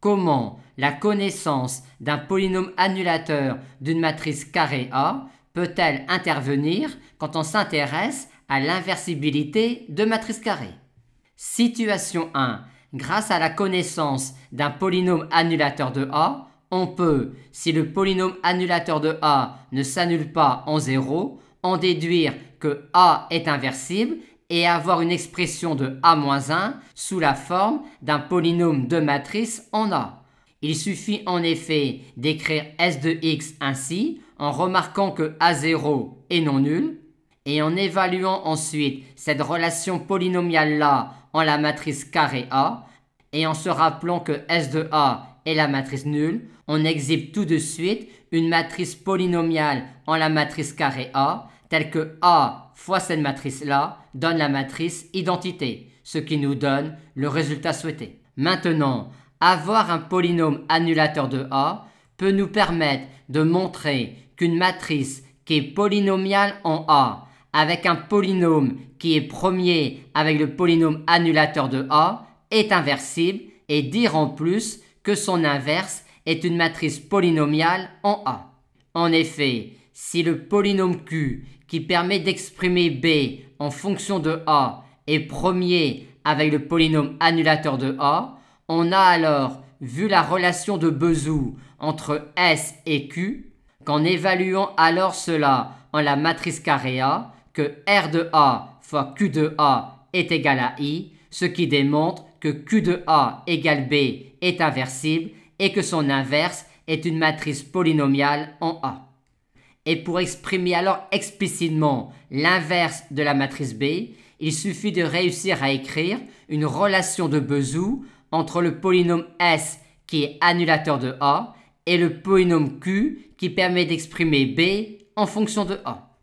comment la connaissance d'un polynôme annulateur d'une matrice carrée A peut-elle intervenir quand on s'intéresse à l'inversibilité de matrices carrées. Situation 1. Grâce à la connaissance d'un polynôme annulateur de A, on peut, si le polynôme annulateur de A ne s'annule pas en 0, en déduire que A est inversible et avoir une expression de A-1 sous la forme d'un polynôme de matrice en A. Il suffit en effet d'écrire S de x ainsi, en remarquant que A0 est non nul, et en évaluant ensuite cette relation polynomiale-là en la matrice carrée A, et en se rappelant que S de A est la matrice nulle, on exhibe tout de suite une matrice polynomiale en la matrice carrée A, telle que A fois cette matrice-là donne la matrice identité, ce qui nous donne le résultat souhaité. Maintenant, avoir un polynôme annulateur de A peut nous permettre de montrer qu'une matrice qui est polynomiale en A avec un polynôme qui est premier avec le polynôme annulateur de A est inversible et dire en plus que son inverse est une matrice polynomiale en A. En effet, si le polynôme Q qui permet d'exprimer B en fonction de A est premier avec le polynôme annulateur de A, on a alors vu la relation de Bézout entre S et Q, qu'en évaluant alors cela en la matrice carrée A, que R de A fois Q de A est égal à I, ce qui démontre que Q de A égale B est inversible et que son inverse est une matrice polynomiale en A. Et pour exprimer alors explicitement l'inverse de la matrice B, il suffit de réussir à écrire une relation de Bézout entre le polynôme S qui est annulateur de A et le polynôme Q qui permet d'exprimer B en fonction de A.